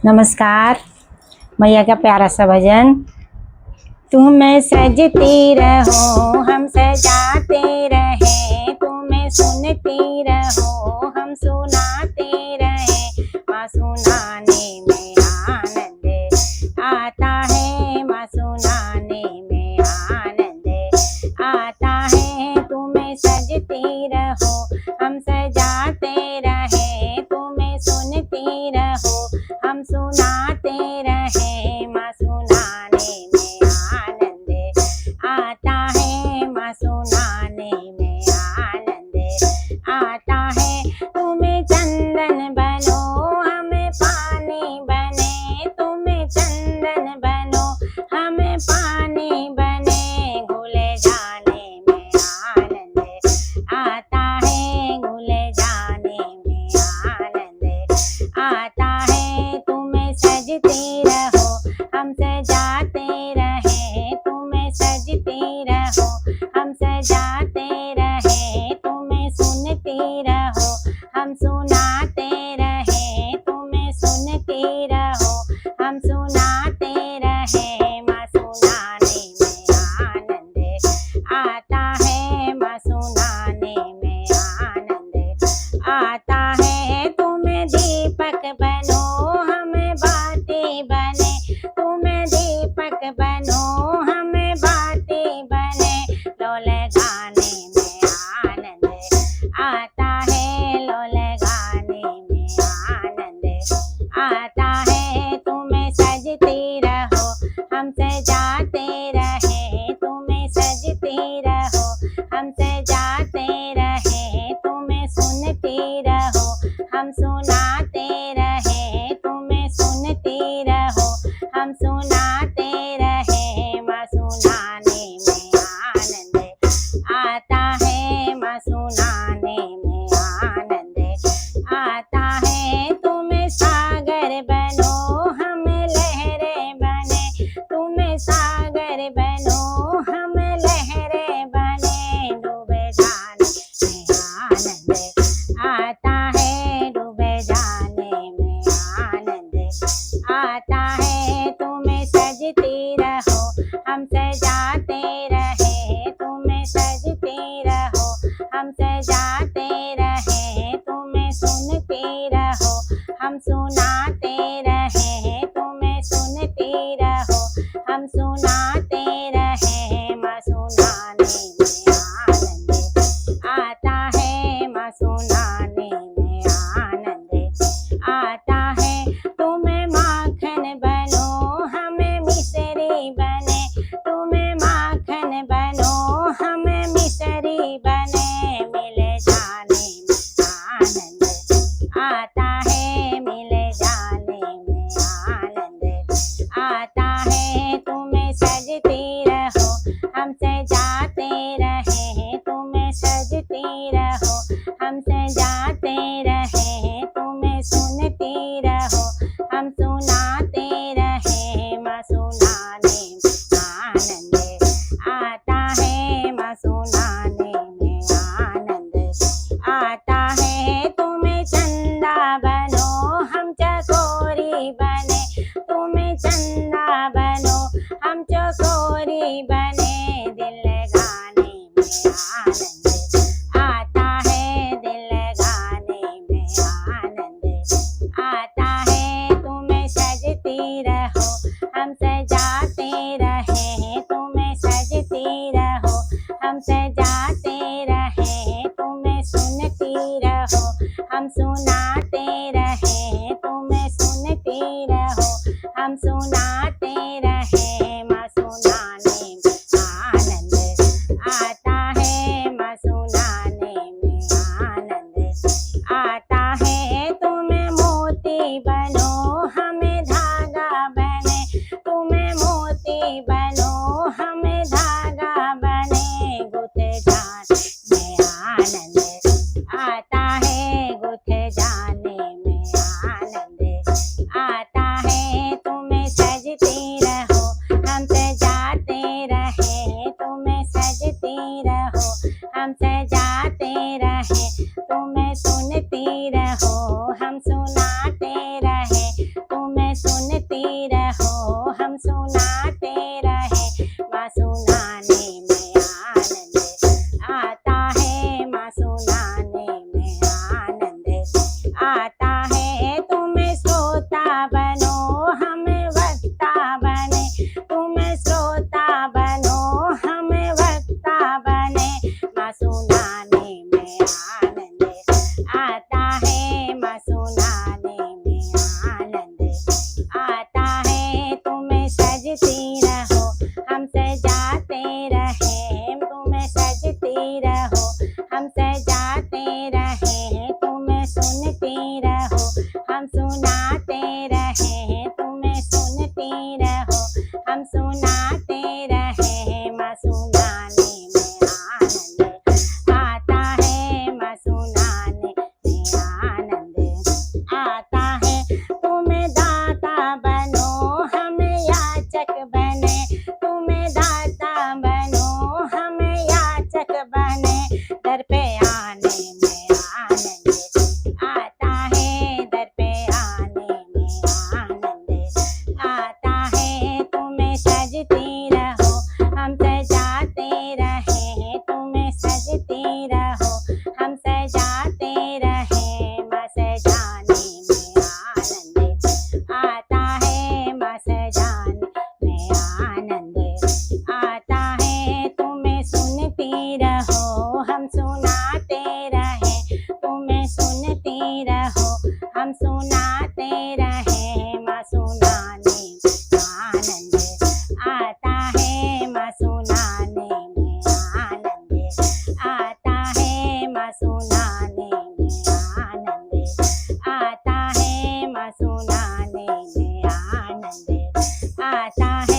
नमस्कार। मैया का प्यारा सा भजन। तुम्हें सजती रहो हम सजाते रहे, तुम्हें सुनती रहो हम सुनाते रहे। माँ सुनाने में आनंद आता है, माँ सुनाने में आनंद आता है। तुम्हें सजती रहो हम सजाते रहे, तुम्हें सुनती रहो हम सुनाते रहे। माँ सुनाने में आनंद आता है, माँ सुनाने में आनंद आता है। तुम्हें चंदन बनो हमें पानी बने, तुम्हें चंदन बनो हमें पानी बने। घुले जाने में आनंद आता है, घुले जाने में आनंद आता है। तुम्हें सजती रहो हम सजाते रहे, तुम्हें सजती रहो हम सजाते रहे। तुम्हें सुनती रहो हम सुनाते रहे, तुम्हें सुनती रहो हम सुनाते रहे। माँ सुनाने में आनंद आता है, माँ सुनाने में आनंद आता है। तुम्हें दीपक बनो हमें बाती बने, तुम्हें दीपक बनो हमें बाती बने। लोले गाने में आनंद आता है, लोले गाने में आनंद आता है। तुम्हें सजती रहो हम सजाते रहे, तुम्हें सजती रहो हम सजाते रहे। तुम्हें सुनती रहो हम सुनाते रहे, तुम्हें सुनती रहो हम सुनाते रहे। माँ सुनाने में आनंद आता है, माँ सुनाने में आनंद आता है। तुम्हें सागर बनो हमें लहरें बने, तुम्हें सागर बनो हमें लहरें बने। डूबे जाने में आनंद आता है, डूबे जाने में आनंद आता है। तुम्हें सजती रहो हम सजाते रहे, तुम्हें सजती रहो हम सजाते रहे। तुम्हें सुनती रहो हम सुनाते रहे, तुम्हें सुनती रहो हम सुनाते रहे। माँ सुनाने में आनंद आता है, माँ सुनाने में आनंद आता है। तुम्हें माखन बनो हमें मिश्री बने, तुम्हें माखन बनो हमें मिश्री बने। मिले जाने में आनंद आता है, मिले जाने में आनंद आता है। तुम्हें सजती रहो हम सजाते रहे, तुम्हें सजती रहो हम सजाते रहे। तुम्हें सुनती रहो हम सुनाते रहे। माँ सुनाने में आनंद आता है, माँ सुनाने में आनंद आता है। तुम्हें चंदा बनो हम चकोरी बने, तुम्हें चंदा बनो हम चकोरी बने। दिल लगाने में आनंद आता है, दिल लगाने में आनंद आता है। तुम्हें सजती रहो हम सजाते रहे, तुम्हें सजती रहो हम सजाते रहे। तुम्हें सुनती रहो हम सुनाते रहे, तुम्हें सुनती रहो हम सुनाते रहे। माँ सुनाने में आनंद आता है, माँ सुनाने में आनंद आता है। तुम्हें मोती बनो हमें धागा बने, तुम्हें मोती बनो हमें धागा बने। गुथे जाने में आनंद आता है, गुथे जाने में आनंद आता है। तुम्हें सजती हम सुनाते रहे तुम्हें सुनती रहो, हम सुनाते रहे माँ सुनाने में आनंद आता है, माँ सुनाने में आनंद आता है। तुम्हें दाता बनो हम याचक बने, तुम्हें दाता बनो हम याचक बने, दर पे आने में आनंद आता है, दर पे आने में आनंद आता है। तुम्हें सजती रहो हम सजाते रहे, तुम्हें सजती रहो हम सजाते रहे, माँ सजाने में आनंद आता है, माँ सजाने में आनंद आता है। तुम्हें सुनती रहो हम सुनाते रहे, तुम्हें सुनती रहो हम सुनाते रहे, माँ सुनाने में आनंद आता है, माँ सुनाने में आनंद आता है, माँ सुनाने में आनंद आता है, माँ सुनाने में आनंद आता है।